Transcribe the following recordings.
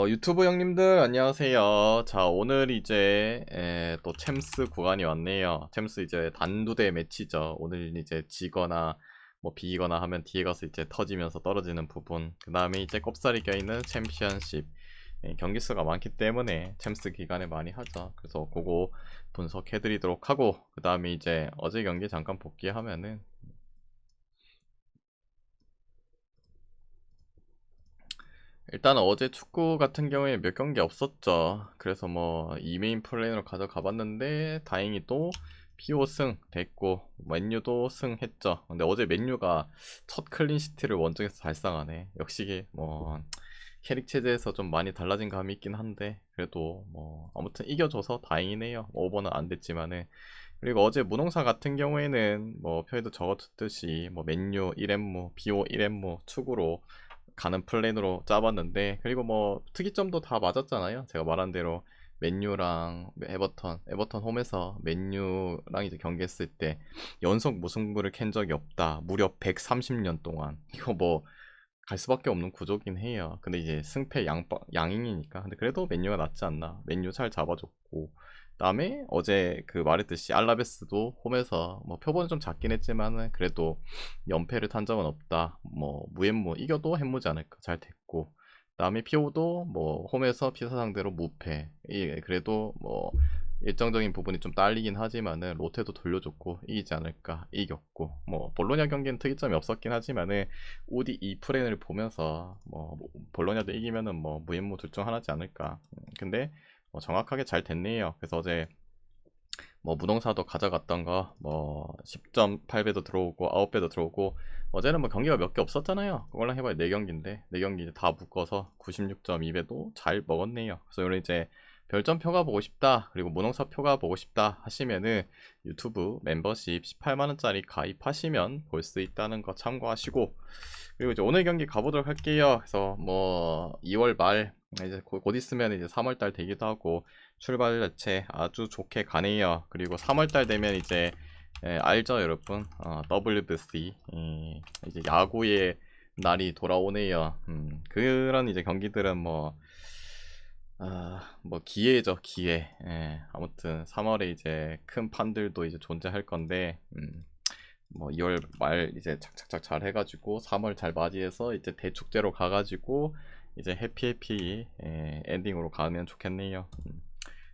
유튜브 형님들 안녕하세요. 자, 오늘 이제 또 챔스 구간이 왔네요. 챔스 이제 단두대 매치죠. 오늘 이제 지거나 뭐 비거나 하면 뒤에 가서 이제 터지면서 떨어지는 부분. 그 다음에 이제 꼽살이 껴있는 챔피언십. 경기 수가 많기 때문에 챔스 기간에 많이 하죠. 그래서 그거 분석해드리도록 하고, 그 다음에 이제 어제 경기 잠깐 복귀하면은 일단 어제 축구 같은 경우에 몇 경기 없었죠. 그래서 뭐 2메인 플레이로 가져가 봤는데 다행히 또 PO 승 됐고 맨유도 승했죠. 근데 어제 맨유가 첫 클린시트를 원정에서 달성하네. 역시 뭐 캐릭 체제에서 좀 많이 달라진 감이 있긴 한데 그래도 뭐 아무튼 이겨줘서 다행이네요. 오버는 안 됐지만은. 그리고 어제 무농사 같은 경우에는 뭐 표에도 적어뒀듯이 뭐 맨유 1엠무, BO 1엠무 축으로 가는 플랜으로 짜봤는데, 그리고 뭐 특이점도 다 맞았잖아요. 제가 말한 대로 맨유랑 에버턴 홈에서 맨유랑 이제 경기했을 때 연속 무승부를 캔 적이 없다, 무려 130년 동안. 이거 뭐 갈 수밖에 없는 구조긴 해요. 근데 이제 승패 양인이니까. 근데 그래도 맨유가 낫지 않나. 맨유 잘 잡아줬고, 그다음에 어제 그 말했듯이 알라베스도 홈에서 뭐 표본은 좀 작긴 했지만은 그래도 연패를 탄 적은 없다. 뭐 무앤무 이겨도 햄무지 않을까. 잘 됐고, 그다음에 피오도 뭐 홈에서 피사 상대로 무패. 그래도 뭐 일정적인 부분이 좀 딸리긴 하지만은 롯데도 돌려줬고 이기지 않을까. 이겼고, 뭐 볼로냐 경기는 특이점이 없었긴 하지만은 우디 이 프레임을 보면서 뭐 볼로냐도 이기면은 뭐 무앤무 둘 중 하나지 않을까. 근데 정확하게 잘 됐네요. 그래서 어제 뭐 무동사도 가져갔던 거 뭐 10.8배도 들어오고 9배도 들어오고, 어제는 뭐 경기가 몇 개 없었잖아요. 그걸랑 해봐야 4경기인데 4경기 이제 다 묶어서 96.2배도 잘 먹었네요. 그래서 오늘 이제 별점표가 보고 싶다, 그리고 무농사표가 보고 싶다 하시면은 유튜브 멤버십 18만원짜리 가입하시면 볼 수 있다는 거 참고하시고, 그리고 이제 오늘 경기 가보도록 할게요. 그래서 뭐 2월 말 이제 곧 있으면 이제 3월달 되기도 하고 출발 자체 아주 좋게 가네요. 그리고 3월달 되면 이제 알죠 여러분, WBC 이제 야구의 날이 돌아오네요. 그런 이제 경기들은 뭐 기회죠, 기회. 아무튼 3월에 이제 큰 판들도 이제 존재할 건데, 뭐 2월 말 이제 착착착 잘 해가지고 3월 잘 맞이해서 이제 대축제로 가가지고 이제 해피해피 엔딩으로 가면 좋겠네요.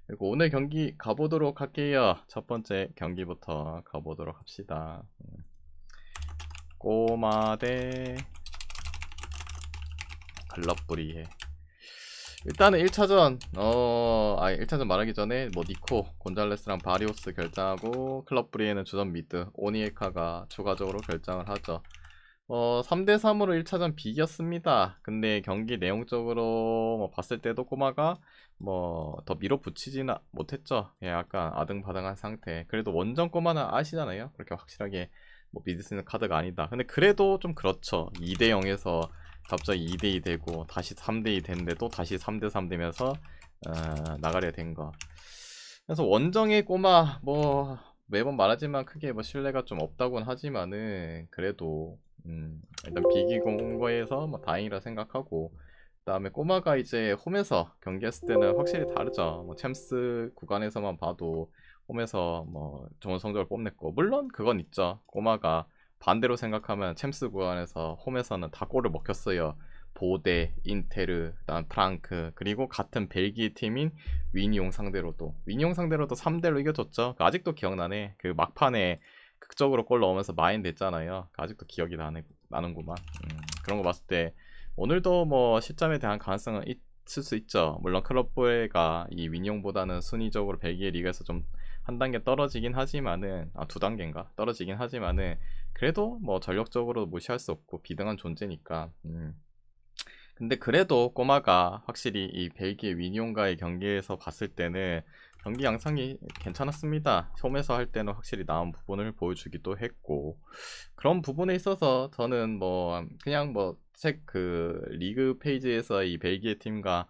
그리고 오늘 경기 가보도록 할게요. 첫 번째 경기부터 가보도록 합시다. 꼬마 대 글럽브리에 일단은 1차전 1차전 말하기 전에 뭐 니코 곤잘레스랑 바리오스 결정하고, 클럽브리에는 주전 미드 오니에카가 추가적으로 결정을 하죠. 3대3으로 1차전 비겼습니다. 근데 경기 내용적으로 뭐 봤을 때도 꼬마가 뭐 더 밀어붙이지는 못했죠. 예, 약간 아등바등한 상태. 그래도 원정 꼬마는 아시잖아요. 그렇게 확실하게 뭐 믿을 수 있는 카드가 아니다. 근데 그래도 좀 그렇죠. 2대0에서 갑자기 2대2 되고 다시 3대2 됐는데 또 다시 3대3 되면서 나가려 된 거. 그래서 원정의 꼬마 뭐 매번 말하지만 크게 뭐 신뢰가 좀 없다곤 하지만은 그래도 일단 비기고 온 거에서 뭐 다행이라 생각하고, 그 다음에 꼬마가 이제 홈에서 경기했을 때는 확실히 다르죠. 뭐 챔스 구간에서만 봐도 홈에서 뭐 좋은 성적을 뽐냈고, 물론 그건 있죠. 꼬마가 반대로 생각하면 챔스 구간에서 홈에서는 다 골을 먹혔어요. 보데, 인테르, 그다음 프랑크, 그리고 같은 벨기에 팀인 위니용 상대로도 3대1로 이겨줬죠. 아직도 기억나네. 그 막판에 극적으로 골 넣으면서 마인 됐잖아요. 아직도 기억이 나는구만. 그런 거 봤을 때 오늘도 뭐 실점에 대한 가능성은 있을 수 있죠. 물론 클럽브레가 이 위니용보다는 순위적으로 벨기에 리그에서 좀 한 단계 떨어지긴 하지만은, 두 단계인가 떨어지긴 하지만은 그래도 뭐 전력적으로 무시할 수 없고 비등한 존재니까. 근데 그래도 꼬마가 확실히 이 벨기에 위니온과의 경기에서 봤을 때는 경기 양상이 괜찮았습니다. 홈에서 할 때는 확실히 나은 부분을 보여주기도 했고, 그런 부분에 있어서 저는 뭐 그냥 뭐 책 그 리그 페이지에서 이 벨기에 팀과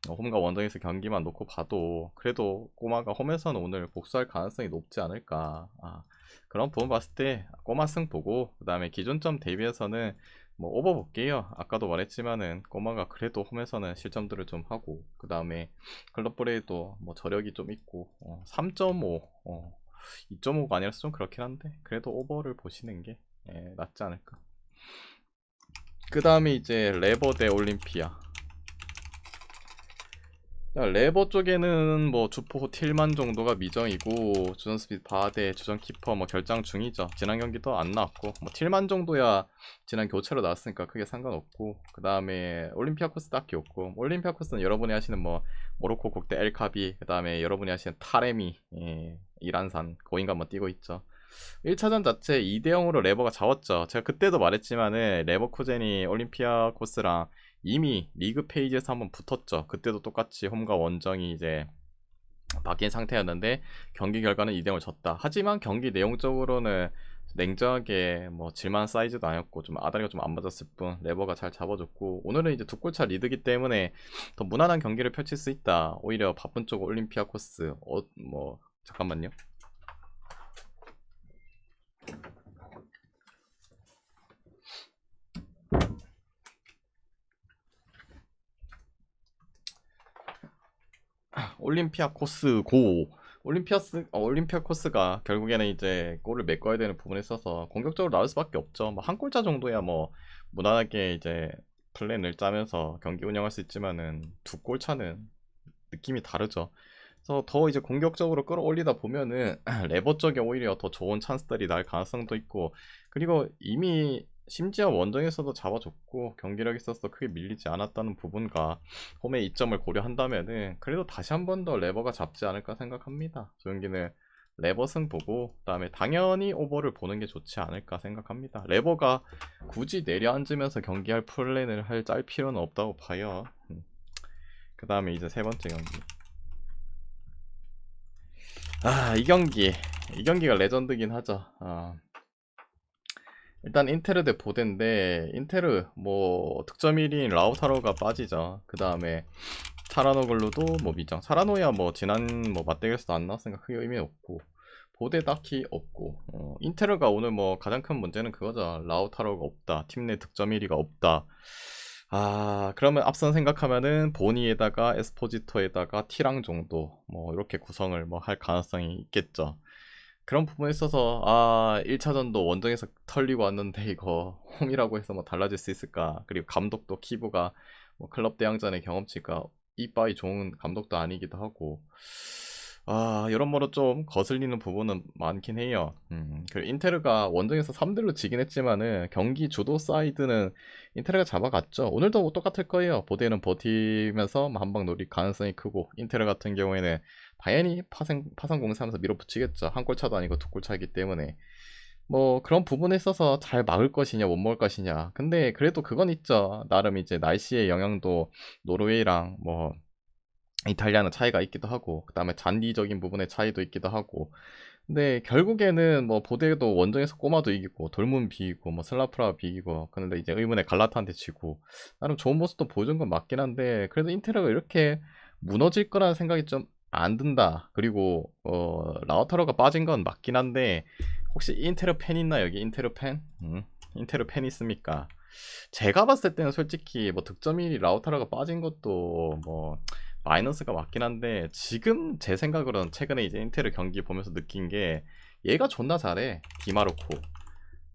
홈과 원정에서 경기만 놓고 봐도 그래도 꼬마가 홈에서는 오늘 복수할 가능성이 높지 않을까. 그런 부분 봤을 때 꼬마 승 보고, 그 다음에 기존점 대비해서는 뭐 오버 볼게요. 아까도 말했지만은 꼬마가 그래도 홈에서는 실점들을 좀 하고, 그 다음에 클럽 브레이도 뭐 저력이 좀 있고 3.5 2.5가 아니라서 좀 그렇긴 한데 그래도 오버를 보시는 게 낫지 않을까. 그 다음에 이제 레버 대 올림피아. 레버 쪽에는 뭐 주포 틸만 정도가 미정이고, 주전 스피드 바데, 주전 키퍼 뭐 결장 중이죠. 지난 경기도 안 나왔고, 뭐 틸만 정도야 지난 교체로 나왔으니까 크게 상관없고, 그 다음에 올림피아코스 딱히 없고, 올림피아코스는 여러분이 하시는 뭐 모로코 국대 엘카비, 그 다음에 여러분이 하시는 타레미, 이란산 고인가 뭐 뛰고 있죠. 1차전 자체 2대0으로 레버가 잡았죠. 제가 그때도 말했지만은 레버쿠젠이 올림피아코스랑 이미 리그 페이지에서 한번 붙었죠. 그때도 똑같이 홈과 원정이 이제 바뀐 상태였는데 경기 결과는 2대0을 졌다. 하지만 경기 내용적으로는 냉정하게 뭐 질만 사이즈도 아니었고 좀 아다리가 좀 안 맞았을 뿐 레버가 잘 잡아줬고, 오늘은 이제 두 골차 리드기 때문에 더 무난한 경기를 펼칠 수 있다. 오히려 바쁜 쪽 올림피아코스 뭐 잠깐만요. 올림피아코스 고. 올림피아코스가 결국에는 이제 골을 메꿔야 되는 부분에 있어서 공격적으로 나올 수밖에 없죠. 뭐 한 골차 정도야 뭐 무난하게 이제 플랜을 짜면서 경기 운영할 수 있지만은 두 골차는 느낌이 다르죠. 그래서 더 이제 공격적으로 끌어올리다 보면은 레버 쪽에 오히려 더 좋은 찬스들이 날 가능성도 있고, 그리고 이미 심지어 원정에서도 잡아줬고 경기력이 있어서 크게 밀리지 않았다는 부분과 홈의 이점을 고려한다면은 그래도 다시 한 번 더 레버가 잡지 않을까 생각합니다. 저 경기는 레버 승 보고 그다음에 당연히 오버를 보는 게 좋지 않을까 생각합니다. 레버가 굳이 내려앉으면서 경기할 플랜을 짤 필요는 없다고 봐요. 그 다음에 이제 세 번째 경기. 이 경기가 레전드긴 하죠. 일단 인테르 대 보덴데, 인테르 뭐 득점 1위인 라우타로가 빠지죠. 그 다음에 차라노글루도 뭐 미정. 차라노야 뭐 지난 뭐 맞대결에서도 안 나왔으니까 크게 의미 없고, 보데 딱히 없고, 인테르가 오늘 뭐 가장 큰 문제는 그거죠. 라우타로가 없다, 팀 내 득점 1위가 없다. 그러면 앞선 생각하면은 보니에다가 에스포지토에다가 티랑 정도 뭐 이렇게 구성을 뭐 할 가능성이 있겠죠. 그런 부분에 있어서 1차전도 원정에서 털리고 왔는데 이거 홈이라고 해서 뭐 달라질 수 있을까? 그리고 감독도 키브가 뭐 클럽 대항전의 경험치가 이빠이 좋은 감독도 아니기도 하고, 여러모로 좀 거슬리는 부분은 많긴 해요. 그리고 인테르가 원정에서 3대1로 지긴 했지만은 경기 주도 사이드는 인테르가 잡아갔죠. 오늘도 뭐 똑같을 거예요. 보대는 버티면서 한방 노릴 가능성이 크고, 인테르 같은 경우에는 당연히 파상 공세하면서 밀어붙이겠죠. 한 골 차도 아니고 두 골 차이기 때문에 뭐 그런 부분에 있어서 잘 막을 것이냐 못 막을 것이냐. 근데 그래도 그건 있죠. 나름 이제 날씨의 영향도 노르웨이랑 뭐 이탈리아는 차이가 있기도 하고, 그 다음에 잔디적인 부분의 차이도 있기도 하고, 근데 결국에는 뭐 보데도 원정에서 꼬마도 이기고 돌문 비기고 뭐 슬라프라 비기고, 근데 이제 의문의 갈라타한테 지고 나름 좋은 모습도 보여준 건 맞긴 한데, 그래도 인테르가 이렇게 무너질 거라는 생각이 좀 안 든다. 그리고 라우타로가 빠진 건 맞긴 한데, 혹시 인테르 팬 있나 여기? 인테르 팬? 인테르 팬 있습니까? 제가 봤을 때는 솔직히 뭐 득점이 라우타로가 빠진 것도 뭐 마이너스가 맞긴 한데, 지금 제 생각으로는 최근에 이제 인테르 경기 보면서 느낀 게 얘가 존나 잘해.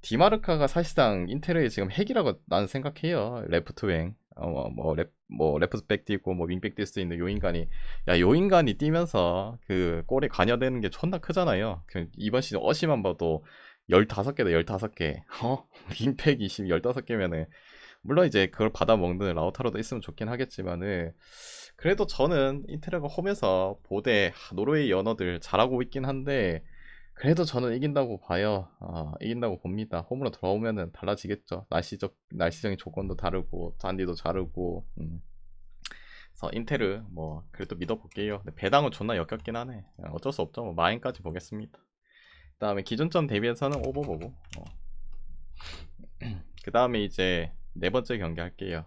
디마르카가 사실상 인테르의 지금 핵이라고 나는 생각해요. 레프트 윙. 레프트 백 뛰고 뭐 윙백 뛸 수 있는 요 인간이, 요 인간이 뛰면서 그 골에 관여되는 게 존나 크잖아요. 이번 시즌 어시만 봐도 15개다 15개. 윙백 20 15개면은 물론 이제 그걸 받아먹는 라우타로도 있으면 좋긴 하겠지만은, 그래도 저는 인테르가 홈에서 보대 노르웨이 연어들 잘하고 있긴 한데, 그래도 저는 이긴다고 봐요. 이긴다고 봅니다. 홈으로 돌아오면은 달라지겠죠. 날씨적인 조건도 다르고 잔디도 다르고. 그래서 인테르 뭐 그래도 믿어볼게요. 근데 배당은 존나 역겹긴 하네. 어쩔 수 없죠. 뭐 마인까지 보겠습니다. 그 다음에 기존점 대비해서는 오버 보고, 그 다음에 이제 네 번째 경기 할게요.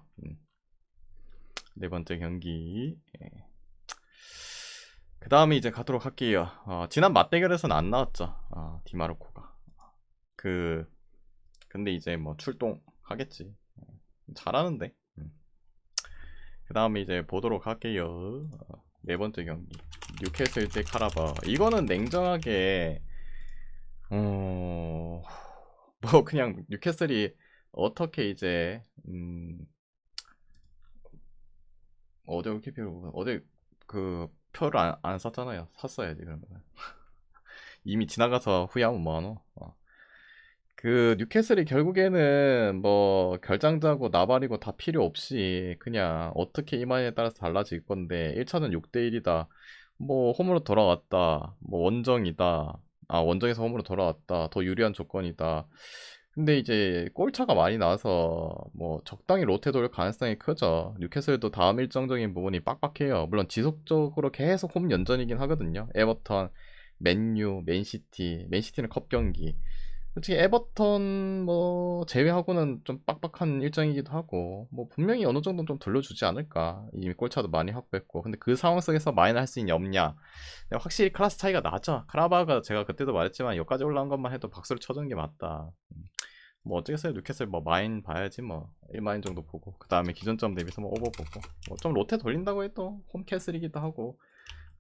네 번째 경기. 그 다음에 이제 가도록 할게요. 지난 맞대결에서는 안 나왔죠. 디마르코가. 근데 이제 뭐 출동하겠지. 잘하는데. 그 다음에 이제 보도록 할게요. 네 번째 경기 뉴캐슬 대 카라바. 이거는 냉정하게 뭐 그냥 뉴캐슬이 어떻게 이제 어제 이렇게 표 어제 그 표를 안 샀잖아요. 샀어야지 그러면. 이미 지나가서 후회하면 뭐하노. 그 뉴캐슬이 결국에는 뭐 결장자고 나발이고 다 필요 없이 그냥 어떻게 임하냐에 따라서 달라질 건데 1차전 6대1이다. 뭐 홈으로 돌아왔다. 뭐 원정이다. 아 원정에서 홈으로 돌아왔다. 더 유리한 조건이다. 근데 이제 골차가 많이 나서 뭐 적당히 로테 돌 가능성이 크죠. 뉴캐슬도 다음 일정적인 부분이 빡빡해요. 물론 지속적으로 계속 홈 연전이긴 하거든요. 에버턴, 맨유, 맨시티는 컵 경기. 솔직히 에버턴 뭐 제외하고는 좀 빡빡한 일정이기도 하고 뭐 분명히 어느 정도는 좀 돌려주지 않을까. 이미 골차도 많이 확보했고 근데 그 상황 속에서 마인 할 수 있냐 없냐. 확실히 클래스 차이가 나죠. 카라바가 제가 그때도 말했지만 여기까지 올라온 것만 해도 박수를 쳐주는 게 맞다. 뭐 어쩌겠어요. 뉴캐슬 뭐 마인 봐야지 뭐 1마인 정도 보고 그 다음에 기존점 대비해서 뭐 오버 보고 뭐 좀 로테 돌린다고 해도 홈캐슬이기도 하고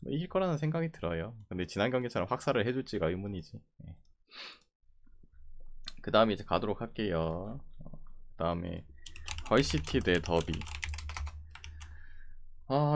뭐 이길 거라는 생각이 들어요. 근데 지난 경기처럼 확살을 해줄지가 의문이지. 예. 그 다음에 이제 가도록 할게요. 그 다음에 헐시티 대 더비.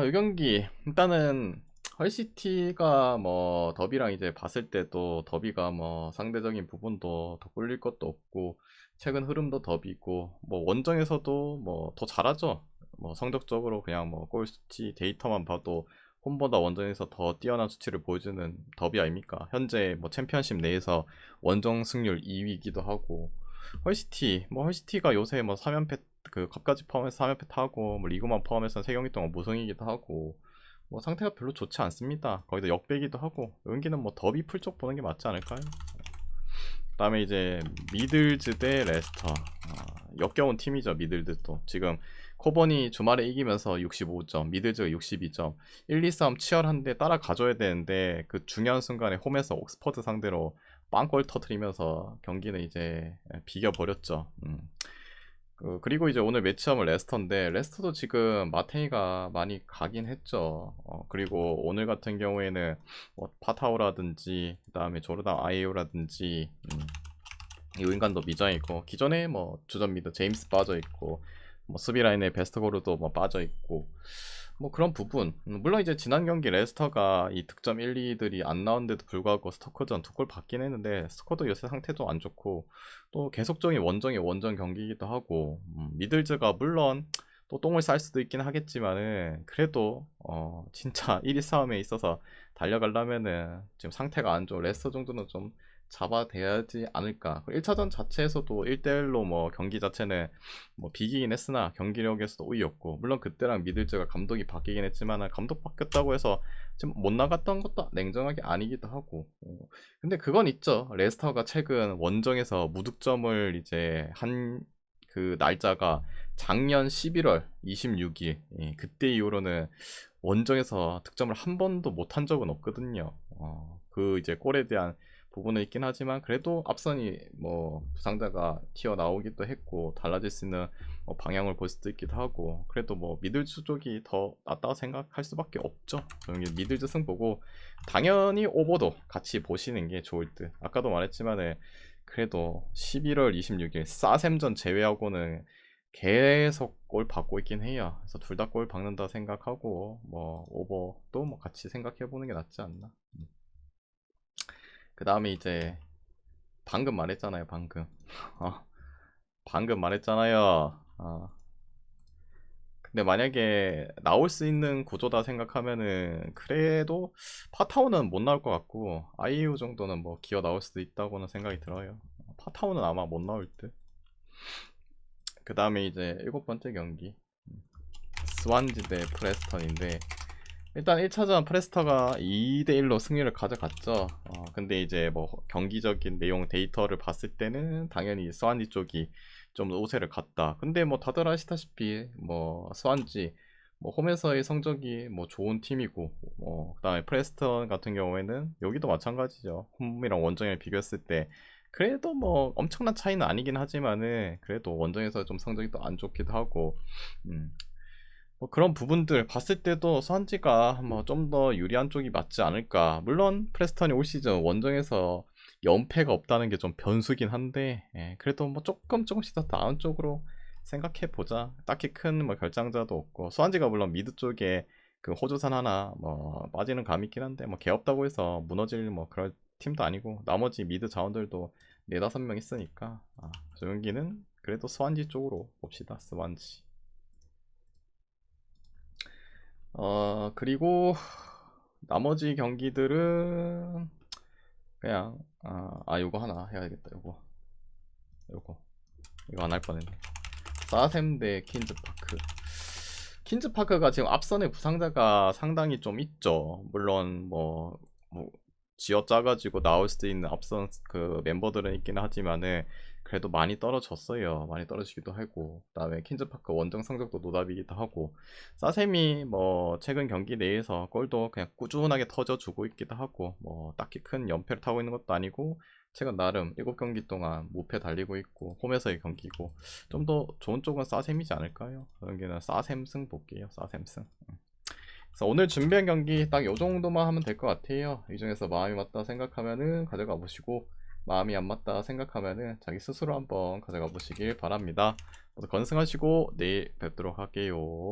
이 경기 일단은 헐시티가 뭐 더비랑 이제 봤을 때도 더비가 뭐 상대적인 부분도 더 꿀릴 것도 없고 최근 흐름도 더비고 뭐 원정에서도 뭐 더 잘하죠. 뭐 성적적으로 그냥 뭐 골 수치 데이터만 봐도 홈보다 원정에서 더 뛰어난 수치를 보여주는 더비 아닙니까? 현재 뭐 챔피언십 내에서 원정 승률 2위이기도 하고 헐시티가 요새 뭐 3연패 그 컵까지 포함해서 3연패 타고 뭐 리그만 포함해서 3경기 동안 무승이기도 하고 뭐 상태가 별로 좋지 않습니다. 거기다 역배기도 하고 여기는 뭐 더비 풀쪽 보는 게 맞지 않을까요? 그 다음에 이제 미들즈 대 레스터. 역겨운 팀이죠. 미들즈도 지금 코번이 주말에 이기면서 65점, 미들즈가 62점, 1, 2, 3 치열한데 따라가줘야 되는데 그 중요한 순간에 홈에서 옥스퍼드 상대로 빵골 터트리면서 경기는 이제 비겨버렸죠. 그리고 이제 오늘 매치업은 레스터인데 레스터도 지금 마테이가 많이 가긴 했죠. 그리고 오늘 같은 경우에는 뭐 파타오라든지 그 다음에 조르단 아이오라든지 이 인간도 미장이고 기존에 뭐 주전 미드 제임스 빠져있고 뭐 수비 라인에 베스트고르도 뭐 빠져있고 뭐 그런 부분. 물론 이제 지난 경기 레스터가 이 득점 1, 2들이 안 나왔는데도 불구하고 스토커전 2골 받긴 했는데 스코어도 요새 상태도 안 좋고 또 계속적인 원정의 원정 경기이기도 하고 미들즈가 물론 또 똥을 쌀 수도 있긴 하겠지만은 그래도 진짜 1위 싸움에 있어서 달려가려면은 지금 상태가 안 좋은 레스터 정도는 좀 잡아대야지 않을까. 1차전 자체에서도 1대1로 뭐 경기 자체는 뭐 비기긴 했으나 경기력에서도 우위였고 물론 그때랑 미들즈가 감독이 바뀌긴 했지만 감독 바뀌었다고 해서 지금 못 나갔던 것도 냉정하게 아니기도 하고 근데 그건 있죠. 레스터가 최근 원정에서 무득점을 이제 한 그 날짜가 작년 11월 26일 그때 이후로는 원정에서 득점을 한 번도 못 한 적은 없거든요. 그 이제 골에 대한 부분은 있긴 하지만 그래도 앞선이 뭐 부상자가 튀어나오기도 했고 달라질 수 있는 뭐 방향을 볼 수도 있기도 하고 그래도 뭐 미들즈 쪽이 더 낫다고 생각할 수밖에 없죠. 미들즈 승 보고 당연히 오버도 같이 보시는 게 좋을 듯. 아까도 말했지만은 그래도 11월 26일 싸샘전 제외하고는 계속 골 받고 있긴 해요. 그래서 둘 다 골 박는다 생각하고 뭐 오버도 뭐 같이 생각해 보는 게 낫지 않나. 그 다음에 이제 방금 말했잖아요. 방금 방금 말했잖아요. 근데 만약에 나올 수 있는 구조다 생각하면은 그래도 파타오는 못 나올 것 같고 아이유 정도는 뭐 기어 나올 수도 있다고는 생각이 들어요. 파타오는 아마 못 나올 듯. 그 다음에 이제 7번째 경기 스완지 대 프레스턴인데 일단 1차전 프레스터가 2대1로 승리를 가져갔죠. 근데 이제 뭐 경기적인 내용 데이터를 봤을 때는 당연히 스완지 쪽이 좀 우세를 갔다. 근데 뭐 다들 아시다시피 뭐 스완지 뭐 홈에서의 성적이 뭐 좋은 팀이고 그다음에 프레스턴 같은 경우에는 여기도 마찬가지죠. 홈이랑 원정을 비교했을 때 그래도 뭐 엄청난 차이는 아니긴 하지만은 그래도 원정에서 좀 성적이 또 안 좋기도 하고 뭐 그런 부분들 봤을 때도 스완지가 뭐 좀 더 유리한 쪽이 맞지 않을까. 물론 프레스턴이 올 시즌 원정에서 연패가 없다는 게 좀 변수긴 한데 그래도 뭐 조금씩 더 나은 쪽으로 생각해 보자. 딱히 큰 뭐 결장자도 없고 스완지가 물론 미드 쪽에 그 호조산 하나 뭐 빠지는 감이 있긴 한데 뭐 개 없다고 해서 무너질 뭐 그런 팀도 아니고 나머지 미드 자원들도 4~5명 있으니까 조용기는 그래도 스완지 쪽으로 봅시다. 스완지. 그리고 나머지 경기들은 그냥 요거 하나 해야겠다. 요거 이거 안 할 뻔했네. 사셈 대 퀸즈파크. 퀸즈파크가 지금 앞선에 부상자가 상당히 좀 있죠. 물론 뭐 쥐어짜가지고 나올 수도 있는 앞선 그 멤버들은 있긴 하지만은 그래도 많이 떨어졌어요. 많이 떨어지기도 하고 그다음에 퀸즈파크 원정 성적도 노답이기도 하고 사셈이 뭐 최근 경기 내에서 골도 그냥 꾸준하게 터져주고 있기도 하고 뭐 딱히 큰 연패를 타고 있는 것도 아니고 최근 나름 7경기 동안 무패 달리고 있고 홈에서의 경기고 좀 더 좋은 쪽은 사셈이지 않을까요? 그런 게는 사셈승 볼게요. 사셈승. 그래서 오늘 준비한 경기 딱 요 정도만 하면 될 것 같아요. 이 중에서 마음이 맞다 생각하면은 가져가 보시고 마음이 안 맞다 생각하면은 자기 스스로 한번 가져가 보시길 바랍니다. 모두 건승하시고 내일 뵙도록 할게요.